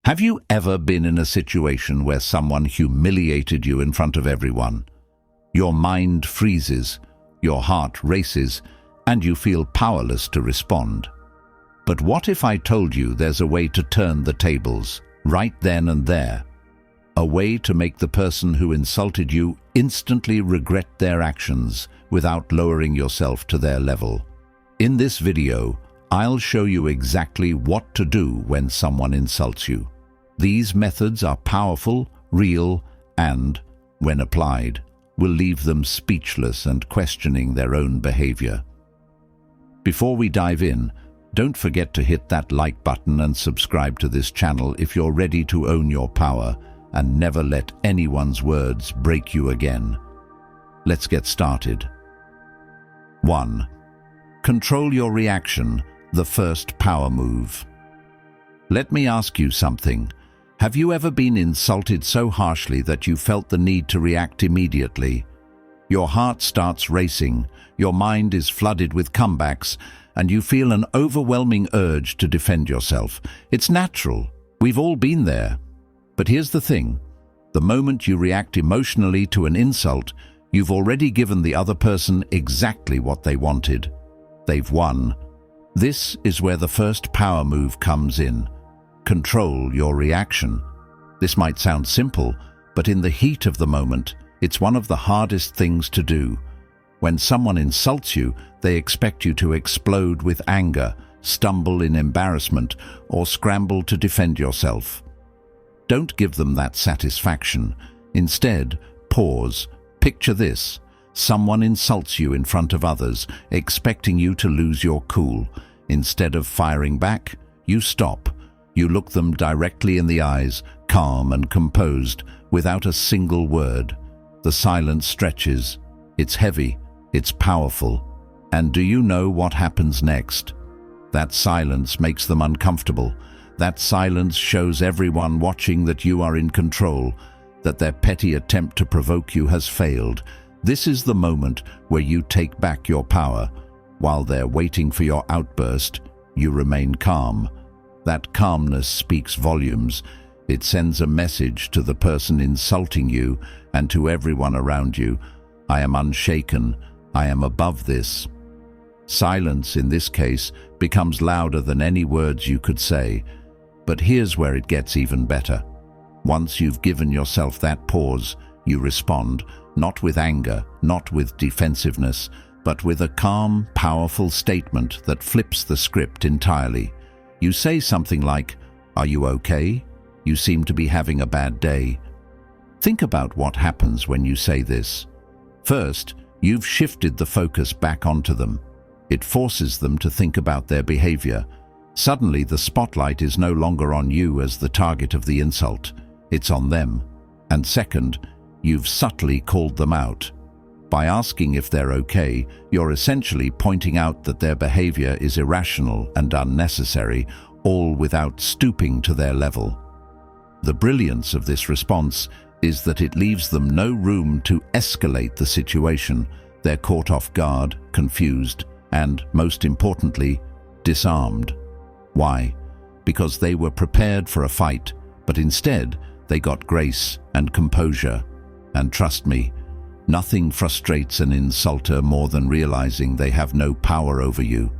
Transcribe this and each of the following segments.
Have you ever been in a situation where someone humiliated you in front of everyone? Your mind freezes, your heart races, and you feel powerless to respond. But what if I told you there's a way to turn the tables, right then and there? A way to make the person who insulted you instantly regret their actions without lowering yourself to their level. In this video, I'll show you exactly what to do when someone insults you. These methods are powerful, real, and, when applied, will leave them speechless and questioning their own behavior. Before we dive in, don't forget to hit that like button and subscribe to this channel if you're ready to own your power and never let anyone's words break you again. Let's get started. 1. Control your reaction, the first power move. Let me ask you something. Have you ever been insulted so harshly that you felt the need to react immediately? Your heart starts racing, your mind is flooded with comebacks, and you feel an overwhelming urge to defend yourself. It's natural. We've all been there. But here's the thing. The moment you react emotionally to an insult, you've already given the other person exactly what they wanted. They've won. This is where the first power move comes in. Control your reaction. This might sound simple, but in the heat of the moment, it's one of the hardest things to do. When someone insults you, they expect you to explode with anger, stumble in embarrassment, or scramble to defend yourself. Don't give them that satisfaction. Instead, pause. Picture this. Someone insults you in front of others, expecting you to lose your cool. Instead of firing back, you stop. You look them directly in the eyes, calm and composed, without a single word. The silence stretches. It's heavy. It's powerful. And do you know what happens next? That silence makes them uncomfortable. That silence shows everyone watching that you are in control, that their petty attempt to provoke you has failed. This is the moment where you take back your power. While they're waiting for your outburst, you remain calm. That calmness speaks volumes. It sends a message to the person insulting you and to everyone around you. I am unshaken. I am above this. Silence, in this case, becomes louder than any words you could say. But here's where it gets even better. Once you've given yourself that pause, you respond, not with anger, not with defensiveness, but with a calm, powerful statement that flips the script entirely. You say something like, "Are you okay? You seem to be having a bad day." Think about what happens when you say this. First, you've shifted the focus back onto them. It forces them to think about their behavior. Suddenly, the spotlight is no longer on you as the target of the insult. It's on them. And second, you've subtly called them out. By asking if they're okay, you're essentially pointing out that their behavior is irrational and unnecessary, all without stooping to their level. The brilliance of this response is that it leaves them no room to escalate the situation. They're caught off guard, confused, and, most importantly, disarmed. Why? Because they were prepared for a fight, but instead they got grace and composure. And trust me, nothing frustrates an insulter more than realizing they have no power over you.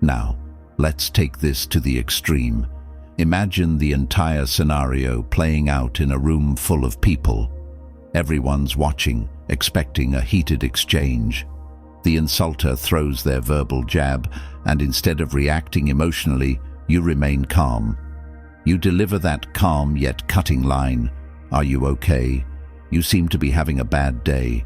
Now, let's take this to the extreme. Imagine the entire scenario playing out in a room full of people. Everyone's watching, expecting a heated exchange. The insulter throws their verbal jab, and instead of reacting emotionally, you remain calm. You deliver that calm yet cutting line, "Are you okay? You seem to be having a bad day."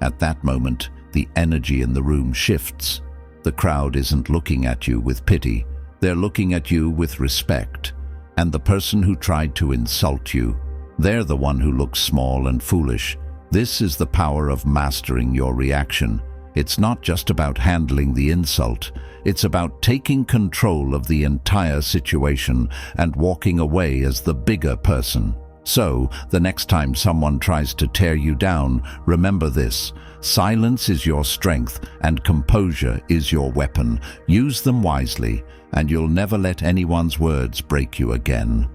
At that moment, the energy in the room shifts. The crowd isn't looking at you with pity. They're looking at you with respect. And the person who tried to insult you, they're the one who looks small and foolish. This is the power of mastering your reaction. It's not just about handling the insult. It's about taking control of the entire situation and walking away as the bigger person. So, the next time someone tries to tear you down, remember this. Silence is your strength and composure is your weapon. Use them wisely, and you'll never let anyone's words break you again.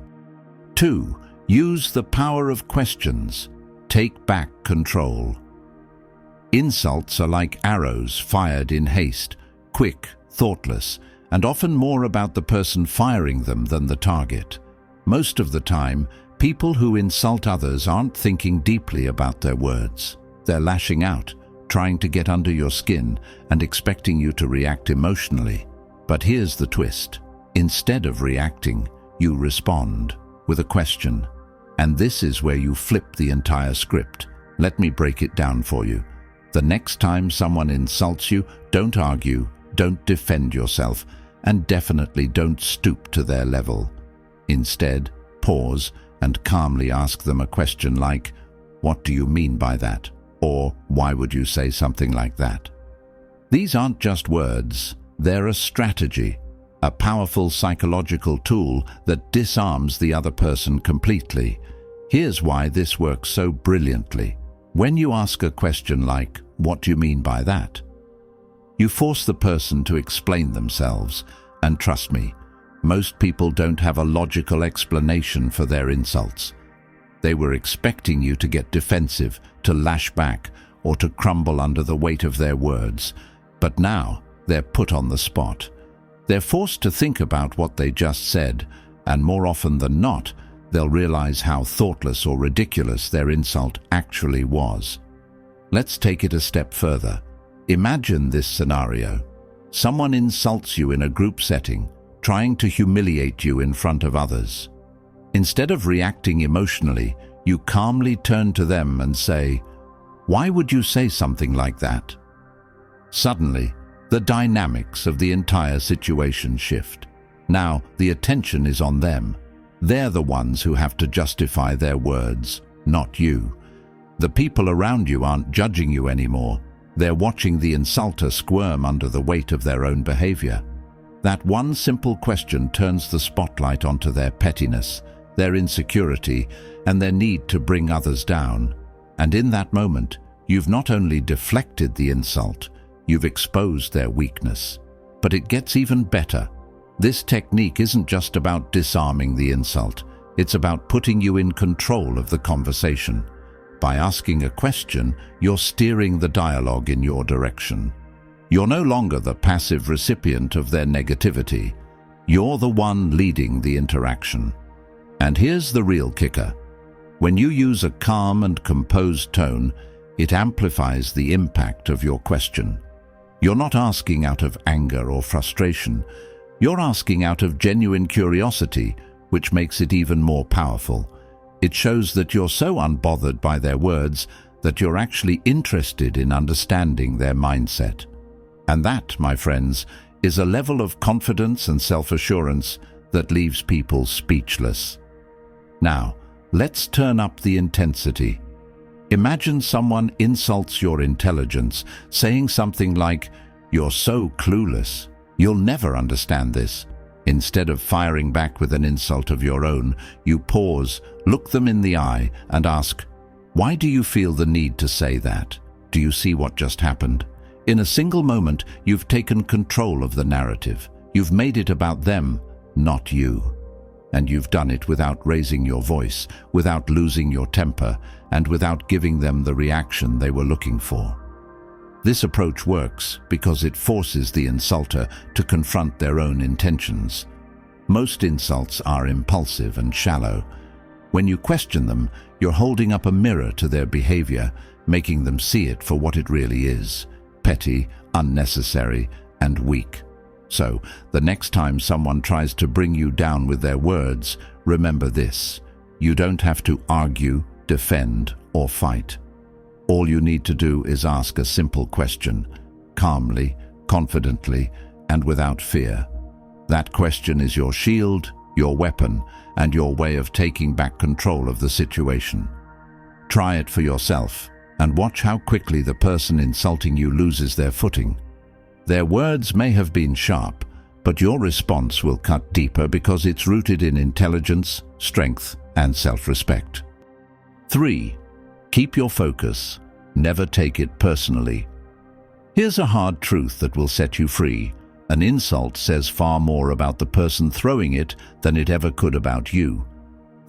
2. Use the power of questions. Take back control. Insults are like arrows fired in haste, quick, thoughtless, and often more about the person firing them than the target. Most of the time, people who insult others aren't thinking deeply about their words. They're lashing out, trying to get under your skin and expecting you to react emotionally. But here's the twist. Instead of reacting, you respond with a question. And this is where you flip the entire script. Let me break it down for you. The next time someone insults you, don't argue, don't defend yourself, and definitely don't stoop to their level. Instead, pause and calmly ask them a question like, "What do you mean by that?" Or, "Why would you say something like that?" These aren't just words, they're a strategy, a powerful psychological tool that disarms the other person completely. Here's why this works so brilliantly. When you ask a question like, "What do you mean by that?" you force the person to explain themselves, and trust me, most people don't have a logical explanation for their insults. They were expecting you to get defensive, to lash back, or to crumble under the weight of their words. But now, they're put on the spot. They're forced to think about what they just said, and more often than not, they'll realize how thoughtless or ridiculous their insult actually was. Let's take it a step further. Imagine this scenario. Someone insults you in a group setting, trying to humiliate you in front of others. Instead of reacting emotionally, you calmly turn to them and say, "Why would you say something like that?" Suddenly, the dynamics of the entire situation shift. Now, the attention is on them. They're the ones who have to justify their words, not you. The people around you aren't judging you anymore. They're watching the insulter squirm under the weight of their own behavior. That one simple question turns the spotlight onto their pettiness, their insecurity, and their need to bring others down. And in that moment, you've not only deflected the insult, you've exposed their weakness. But it gets even better. This technique isn't just about disarming the insult. It's about putting you in control of the conversation. By asking a question, you're steering the dialogue in your direction. You're no longer the passive recipient of their negativity. You're the one leading the interaction. And here's the real kicker. When you use a calm and composed tone, it amplifies the impact of your question. You're not asking out of anger or frustration. You're asking out of genuine curiosity, which makes it even more powerful. It shows that you're so unbothered by their words that you're actually interested in understanding their mindset. And that, my friends, is a level of confidence and self-assurance that leaves people speechless. Now, let's turn up the intensity. Imagine someone insults your intelligence, saying something like, "You're so clueless. You'll never understand this." Instead of firing back with an insult of your own, you pause, look them in the eye, and ask, "Why do you feel the need to say that? Do you see what just happened?" In a single moment, you've taken control of the narrative. You've made it about them, not you. And you've done it without raising your voice, without losing your temper, and without giving them the reaction they were looking for. This approach works because it forces the insulter to confront their own intentions. Most insults are impulsive and shallow. When you question them, you're holding up a mirror to their behavior, making them see it for what it really is: petty, unnecessary, and weak. So, the next time someone tries to bring you down with their words, remember this: you don't have to argue, defend, or fight. All you need to do is ask a simple question, calmly, confidently, and without fear. That question is your shield, your weapon, and your way of taking back control of the situation. Try it for yourself, and watch how quickly the person insulting you loses their footing. Their words may have been sharp, but your response will cut deeper because it's rooted in intelligence, strength, and self-respect. 3. Keep your focus. Never take it personally. Here's a hard truth that will set you free. An insult says far more about the person throwing it than it ever could about you.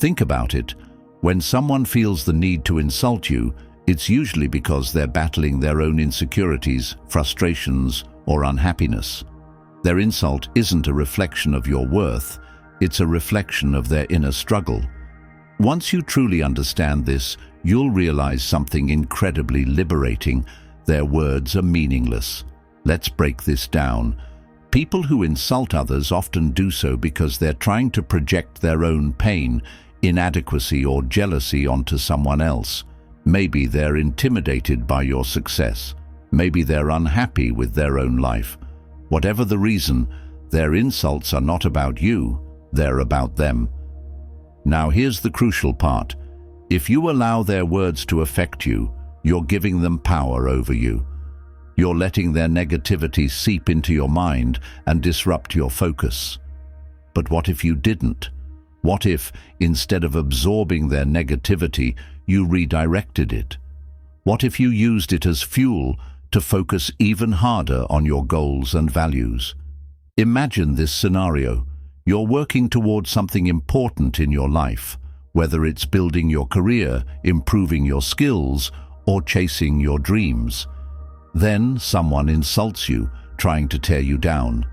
Think about it. When someone feels the need to insult you, it's usually because they're battling their own insecurities, frustrations, or unhappiness. Their insult isn't a reflection of your worth, it's a reflection of their inner struggle. Once you truly understand this, you'll realize something incredibly liberating. Their words are meaningless. Let's break this down. People who insult others often do so because they're trying to project their own pain, inadequacy, or jealousy onto someone else. Maybe they're intimidated by your success. Maybe they're unhappy with their own life. Whatever the reason, their insults are not about you, they're about them. Now here's the crucial part. If you allow their words to affect you, you're giving them power over you. You're letting their negativity seep into your mind and disrupt your focus. But what if you didn't? What if, instead of absorbing their negativity, you redirected it? What if you used it as fuel to focus even harder on your goals and values? Imagine this scenario. You're working towards something important in your life, whether it's building your career, improving your skills, or chasing your dreams. Then someone insults you, trying to tear you down.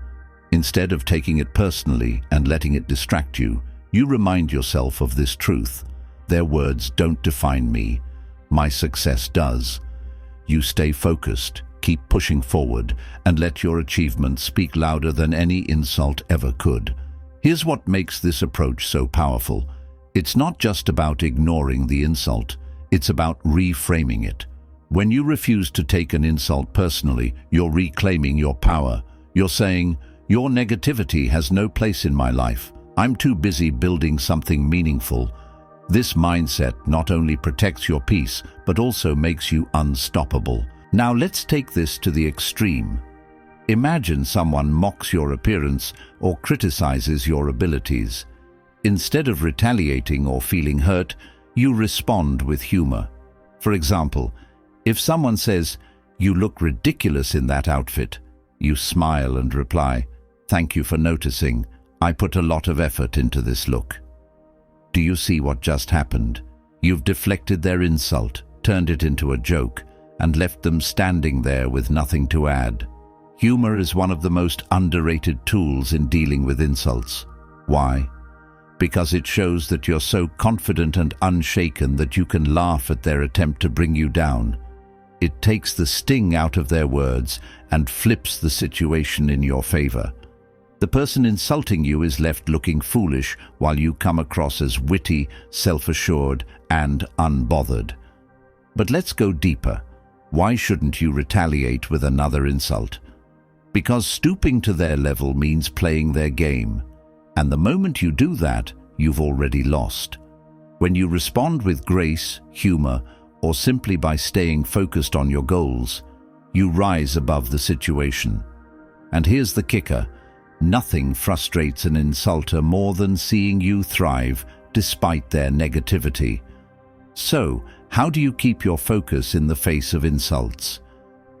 Instead of taking it personally and letting it distract you, you remind yourself of this truth. Their words don't define me. My success does. You stay focused, keep pushing forward, and let your achievements speak louder than any insult ever could. Here's what makes this approach so powerful. It's not just about ignoring the insult, it's about reframing it. When you refuse to take an insult personally, you're reclaiming your power. You're saying, your negativity has no place in my life. I'm too busy building something meaningful. This mindset not only protects your peace, but also makes you unstoppable. Now let's take this to the extreme. Imagine someone mocks your appearance or criticizes your abilities. Instead of retaliating or feeling hurt, you respond with humor. For example, if someone says, "You look ridiculous in that outfit," you smile and reply, "Thank you for noticing. I put a lot of effort into this look." Do you see what just happened? You've deflected their insult, turned it into a joke, and left them standing there with nothing to add. Humor is one of the most underrated tools in dealing with insults. Why? Because it shows that you're so confident and unshaken that you can laugh at their attempt to bring you down. It takes the sting out of their words and flips the situation in your favor. The person insulting you is left looking foolish while you come across as witty, self-assured, and unbothered. But let's go deeper. Why shouldn't you retaliate with another insult? Because stooping to their level means playing their game. And the moment you do that, you've already lost. When you respond with grace, humor, or simply by staying focused on your goals, you rise above the situation. And here's the kicker. Nothing frustrates an insulter more than seeing you thrive despite their negativity. So, how do you keep your focus in the face of insults?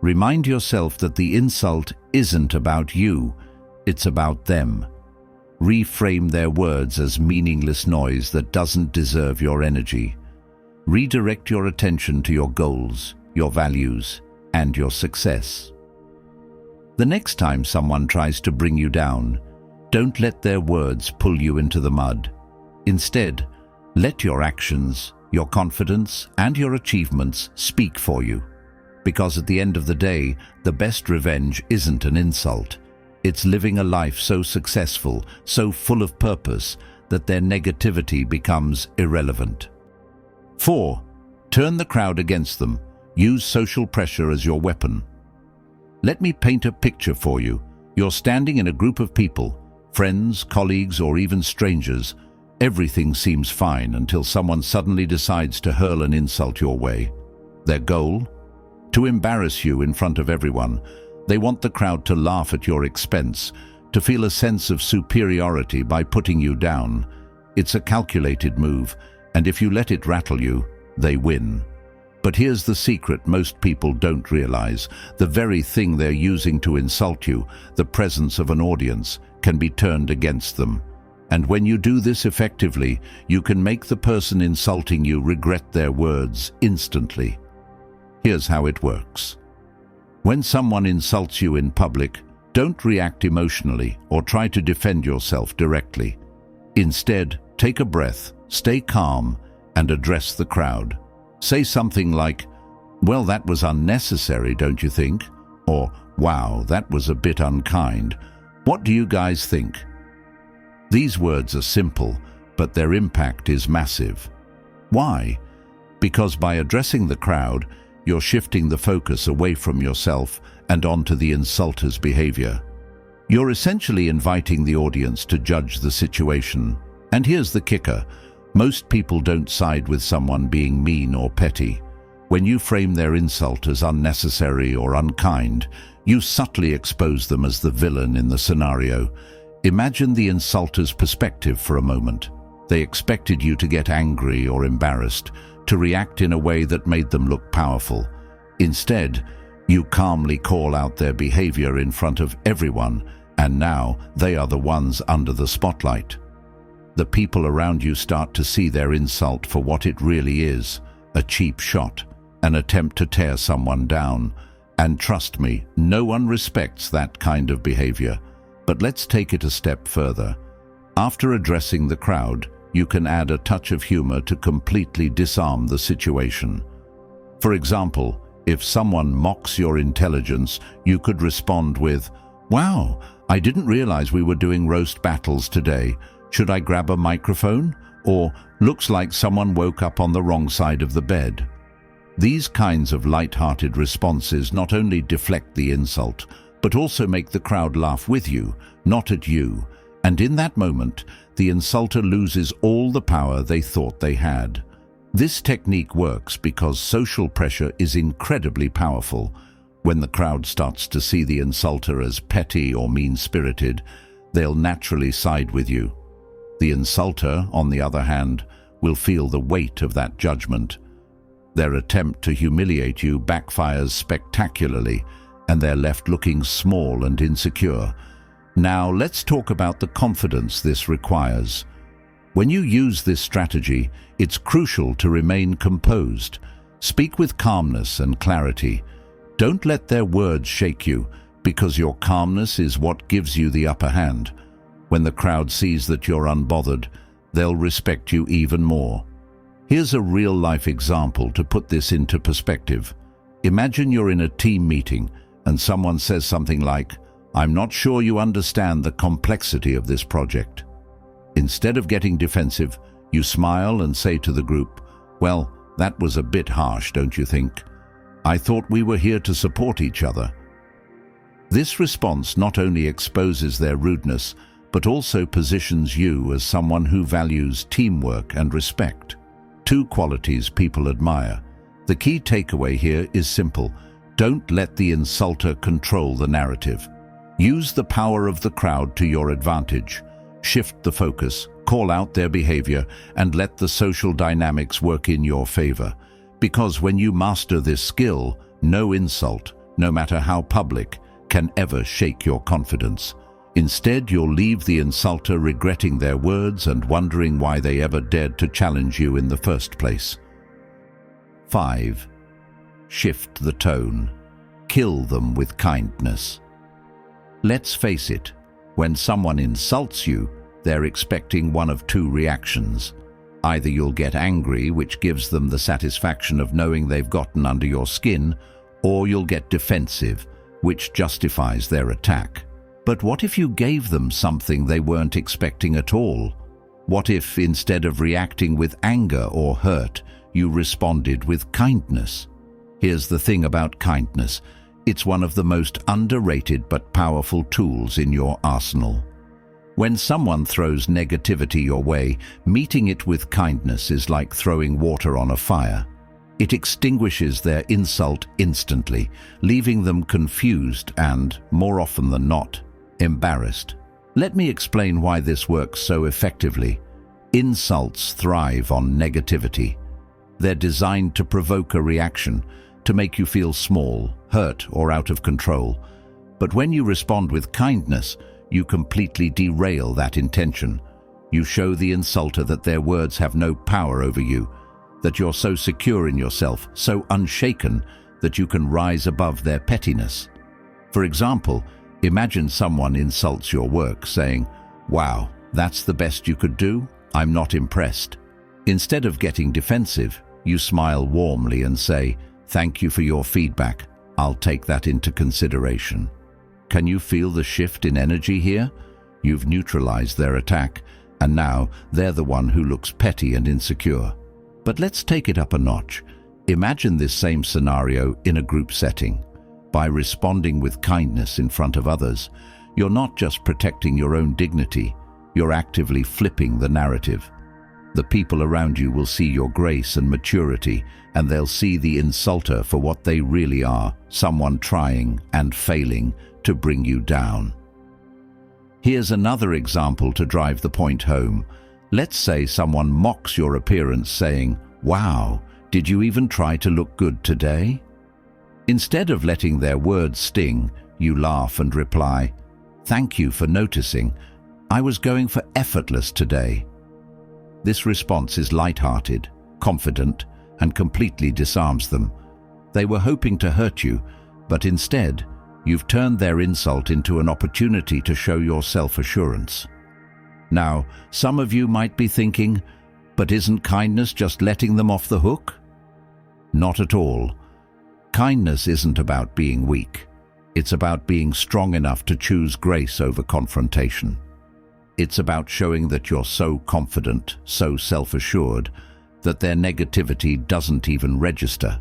Remind yourself that the insult isn't about you, it's about them. Reframe their words as meaningless noise that doesn't deserve your energy. Redirect your attention to your goals, your values, and your success. The next time someone tries to bring you down, don't let their words pull you into the mud. Instead, let your actions, your confidence, and your achievements speak for you. Because at the end of the day, the best revenge isn't an insult. It's living a life so successful, so full of purpose, that their negativity becomes irrelevant. 4. Turn the crowd against them. Use social pressure as your weapon. Let me paint a picture for you. You're standing in a group of people, friends, colleagues, or even strangers. Everything seems fine until someone suddenly decides to hurl an insult your way. Their goal? To embarrass you in front of everyone. They want the crowd to laugh at your expense, to feel a sense of superiority by putting you down. It's a calculated move, and if you let it rattle you, they win. But here's the secret most people don't realize. The very thing they're using to insult you, the presence of an audience, can be turned against them. And when you do this effectively, you can make the person insulting you regret their words instantly. Here's how it works. When someone insults you in public, don't react emotionally or try to defend yourself directly. Instead, take a breath, stay calm, and address the crowd. Say something like, "Well, that was unnecessary, don't you think?" Or, "Wow, that was a bit unkind. What do you guys think?" These words are simple, but their impact is massive. Why? Because by addressing the crowd, you're shifting the focus away from yourself and onto the insulter's behavior. You're essentially inviting the audience to judge the situation. And here's the kicker. Most people don't side with someone being mean or petty. When you frame their insult as unnecessary or unkind, you subtly expose them as the villain in the scenario. Imagine the insulter's perspective for a moment. They expected you to get angry or embarrassed, to react in a way that made them look powerful. Instead, you calmly call out their behavior in front of everyone, and now they are the ones under the spotlight. The people around you start to see their insult for what it really is, a cheap shot, an attempt to tear someone down. And trust me, no one respects that kind of behavior. But let's take it a step further. After addressing the crowd, you can add a touch of humor to completely disarm the situation. For example, if someone mocks your intelligence, you could respond with, "Wow, I didn't realize we were doing roast battles today. Should I grab a microphone?" Or, "Looks like someone woke up on the wrong side of the bed." These kinds of light-hearted responses not only deflect the insult, but also make the crowd laugh with you, not at you. And in that moment, the insulter loses all the power they thought they had. This technique works because social pressure is incredibly powerful. When the crowd starts to see the insulter as petty or mean-spirited, they'll naturally side with you. The insulter, on the other hand, will feel the weight of that judgment. Their attempt to humiliate you backfires spectacularly, and they're left looking small and insecure. Now, let's talk about the confidence this requires. When you use this strategy, it's crucial to remain composed. Speak with calmness and clarity. Don't let their words shake you, because your calmness is what gives you the upper hand. When the crowd sees that you're unbothered, they'll respect you even more. Here's a real-life example to put this into perspective. Imagine you're in a team meeting and someone says something like, "I'm not sure you understand the complexity of this project." Instead of getting defensive, you smile and say to the group, "Well, that was a bit harsh, don't you think? I thought we were here to support each other." This response not only exposes their rudeness, but also positions you as someone who values teamwork and respect. Two qualities people admire. The key takeaway here is simple. Don't let the insulter control the narrative. Use the power of the crowd to your advantage. Shift the focus, call out their behavior, and let the social dynamics work in your favor. Because when you master this skill, no insult, no matter how public, can ever shake your confidence. Instead, you'll leave the insulter regretting their words and wondering why they ever dared to challenge you in the first place. 5. Shift the tone. Kill them with kindness. Let's face it, when someone insults you, they're expecting one of two reactions. Either you'll get angry, which gives them the satisfaction of knowing they've gotten under your skin, or you'll get defensive, which justifies their attack. But what if you gave them something they weren't expecting at all? What if, instead of reacting with anger or hurt, you responded with kindness? Here's the thing about kindness. It's one of the most underrated but powerful tools in your arsenal. When someone throws negativity your way, meeting it with kindness is like throwing water on a fire. It extinguishes their insult instantly, leaving them confused and, more often than not, embarrassed. Let me explain why this works so effectively. Insults thrive on negativity. They're designed to provoke a reaction, to make you feel small, hurt, or out of control. But when you respond with kindness, you completely derail that intention. You show the insulter that their words have no power over you, that you're so secure in yourself, so unshaken, that you can rise above their pettiness. For example, imagine someone insults your work, saying, "Wow, that's the best you could do? I'm not impressed." Instead of getting defensive, you smile warmly and say, "Thank you for your feedback. I'll take that into consideration." Can you feel the shift in energy here? You've neutralized their attack, and now they're the one who looks petty and insecure. But let's take it up a notch. Imagine this same scenario in a group setting. By responding with kindness in front of others, you're not just protecting your own dignity, you're actively flipping the narrative. The people around you will see your grace and maturity, and they'll see the insulter for what they really are, someone trying and failing to bring you down. Here's another example to drive the point home. Let's say someone mocks your appearance, saying, "Wow, did you even try to look good today?" Instead of letting their words sting, you laugh and reply, "Thank you for noticing. I was going for effortless today." This response is light-hearted, confident, and completely disarms them. They were hoping to hurt you, but instead, you've turned their insult into an opportunity to show your self-assurance. Now, some of you might be thinking, but isn't kindness just letting them off the hook? Not at all. Kindness isn't about being weak. It's about being strong enough to choose grace over confrontation. It's about showing that you're so confident, so self-assured, that their negativity doesn't even register.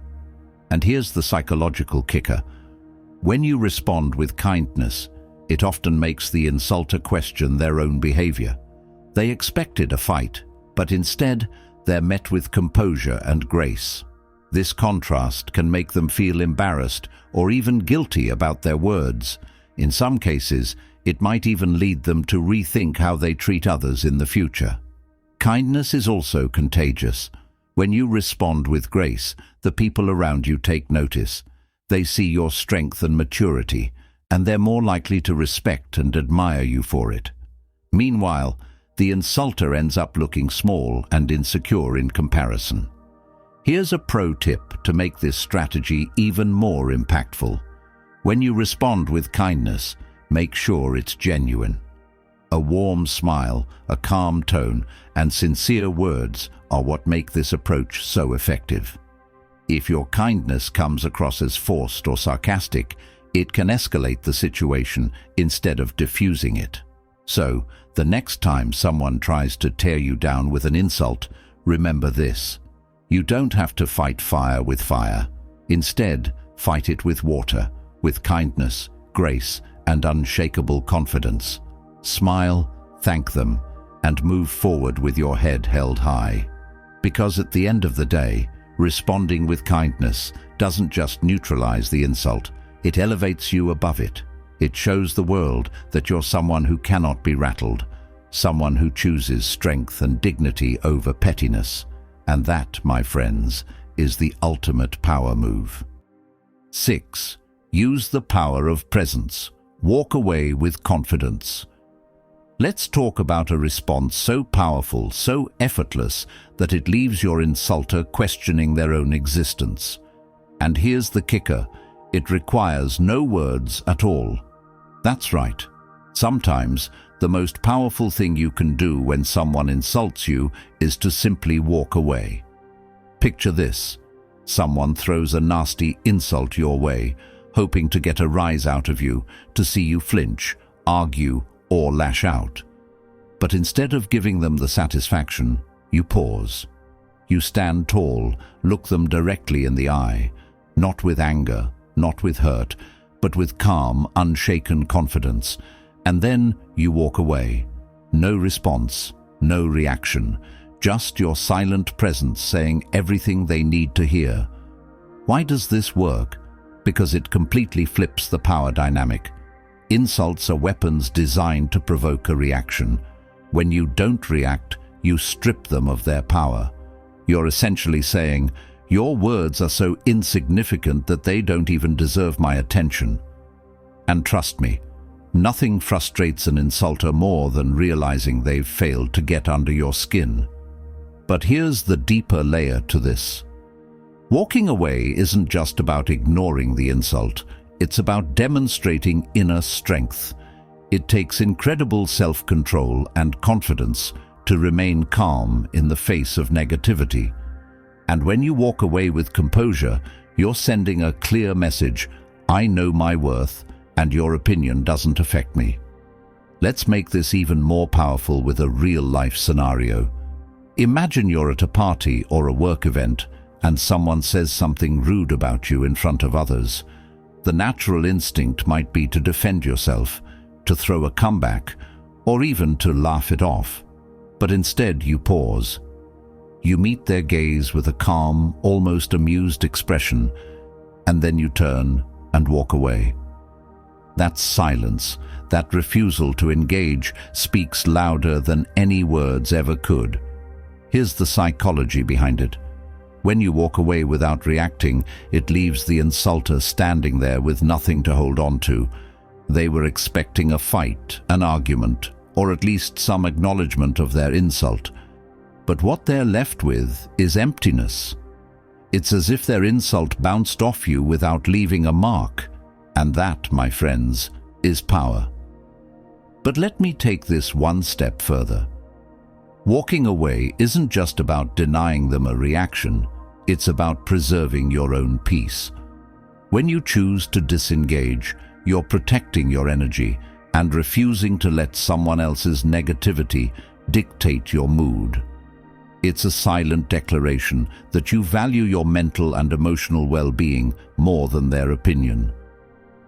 And here's the psychological kicker. When you respond with kindness, it often makes the insulter question their own behavior. They expected a fight, but instead, they're met with composure and grace. This contrast can make them feel embarrassed or even guilty about their words. In some cases, it might even lead them to rethink how they treat others in the future. Kindness is also contagious. When you respond with grace, the people around you take notice. They see your strength and maturity, and they're more likely to respect and admire you for it. Meanwhile, the insulter ends up looking small and insecure in comparison. Here's a pro tip to make this strategy even more impactful. When you respond with kindness, make sure it's genuine. A warm smile, a calm tone, and sincere words are what make this approach so effective. If your kindness comes across as forced or sarcastic, it can escalate the situation instead of diffusing it. So, the next time someone tries to tear you down with an insult, remember this. You don't have to fight fire with fire. Instead, fight it with water, with kindness, grace, and unshakable confidence. Smile, thank them, and move forward with your head held high. Because at the end of the day, responding with kindness doesn't just neutralize the insult, it elevates you above it. It shows the world that you're someone who cannot be rattled, someone who chooses strength and dignity over pettiness. And that, my friends, is the ultimate power move. 6. Use the power of presence. Walk away with confidence. Let's talk about a response so powerful, so effortless, that it leaves your insulter questioning their own existence. And here's the kicker. It requires no words at all. That's right. Sometimes, the most powerful thing you can do when someone insults you is to simply walk away. Picture this. Someone throws a nasty insult your way, hoping to get a rise out of you, to see you flinch, argue, or lash out. But instead of giving them the satisfaction, you pause. You stand tall, look them directly in the eye, not with anger, not with hurt, but with calm, unshaken confidence, and then you walk away. No response, no reaction, just your silent presence saying everything they need to hear. Why does this work? Because it completely flips the power dynamic. Insults are weapons designed to provoke a reaction. When you don't react, you strip them of their power. You're essentially saying, your words are so insignificant that they don't even deserve my attention. And trust me, Nothing frustrates an insulter more than realizing they've failed to get under your skin. But here's the deeper layer to this. Walking away isn't just about ignoring the insult, it's about demonstrating inner strength. It takes incredible self-control and confidence to remain calm in the face of negativity. And when you walk away with composure, you're sending a clear message: I know my worth, and your opinion doesn't affect me. Let's make this even more powerful with a real-life scenario. Imagine you're at a party or a work event, and someone says something rude about you in front of others. The natural instinct might be to defend yourself, to throw a comeback, or even to laugh it off. But instead you pause. You meet their gaze with a calm, almost amused expression, and then you turn and walk away. That silence, that refusal to engage, speaks louder than any words ever could. Here's the psychology behind it. When you walk away without reacting, it leaves the insulter standing there with nothing to hold on to. They were expecting a fight, an argument, or at least some acknowledgement of their insult. But what they're left with is emptiness. It's as if their insult bounced off you without leaving a mark. And that, my friends, is power. But let me take this one step further. Walking away isn't just about denying them a reaction, it's about preserving your own peace. When you choose to disengage, you're protecting your energy and refusing to let someone else's negativity dictate your mood. It's a silent declaration that you value your mental and emotional well-being more than their opinion.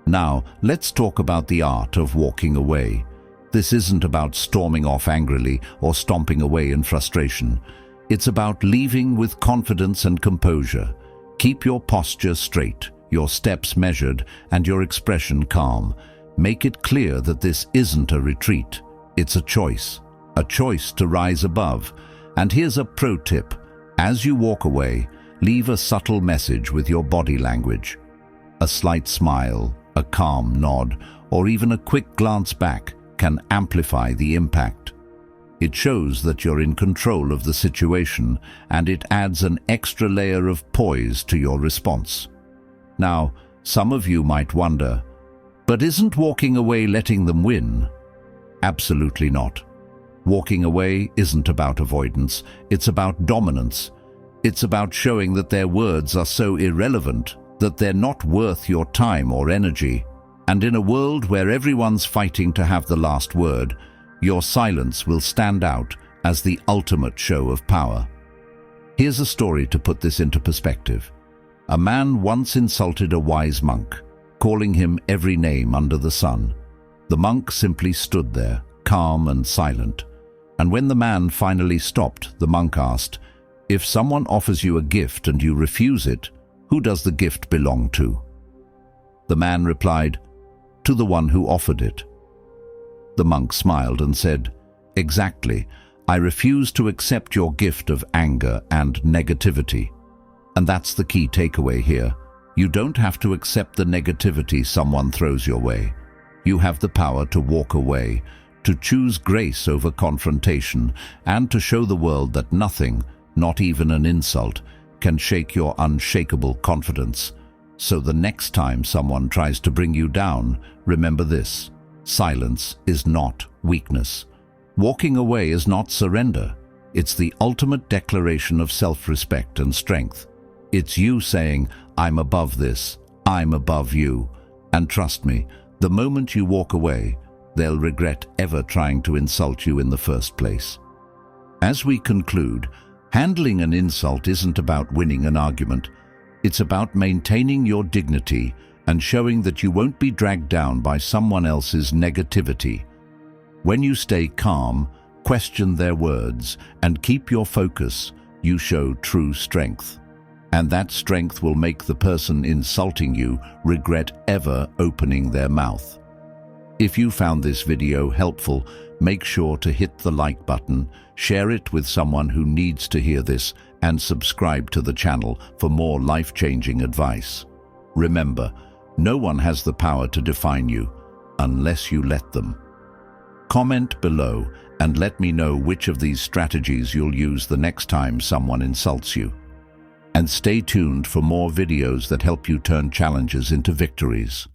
Now, let's talk about the art of walking away. This isn't about storming off angrily or stomping away in frustration. It's about leaving with confidence and composure. Keep your posture straight, your steps measured, and your expression calm. Make it clear that this isn't a retreat. It's a choice to rise above. And here's a pro tip. As you walk away, leave a subtle message with your body language. A slight smile, a calm nod, or even a quick glance back can amplify the impact. It shows that you're in control of the situation, and it adds an extra layer of poise to your response. Now, some of you might wonder, but isn't walking away letting them win? Absolutely not. Walking away isn't about avoidance, it's about dominance. It's about showing that their words are so irrelevant that they're not worth your time or energy. And in a world where everyone's fighting to have the last word, your silence will stand out as the ultimate show of power. Here's a story to put this into perspective. A man once insulted a wise monk, calling him every name under the sun. The monk simply stood there, calm and silent. And when the man finally stopped, the monk asked, "If someone offers you a gift and you refuse it, who does the gift belong to?" The man replied, "To the one who offered it." The monk smiled and said, "Exactly, I refuse to accept your gift of anger and negativity." And that's the key takeaway here. You don't have to accept the negativity someone throws your way. You have the power to walk away, to choose grace over confrontation, and to show the world that nothing, not even an insult, can shake your unshakable confidence. So the next time someone tries to bring you down, remember this: silence is not weakness. Walking away is not surrender. It's the ultimate declaration of self-respect and strength. It's you saying, "I'm above this, I'm above you." And trust me, the moment you walk away, they'll regret ever trying to insult you in the first place. As we conclude, handling an insult isn't about winning an argument. It's about maintaining your dignity and showing that you won't be dragged down by someone else's negativity. When you stay calm, question their words, and keep your focus, you show true strength. And that strength will make the person insulting you regret ever opening their mouth. If you found this video helpful, make sure to hit the like button, share it with someone who needs to hear this, and subscribe to the channel for more life-changing advice. Remember, no one has the power to define you. unless you let them. Comment below and let me know which of these strategies you'll use the next time someone insults you. And stay tuned for more videos that help you turn challenges into victories.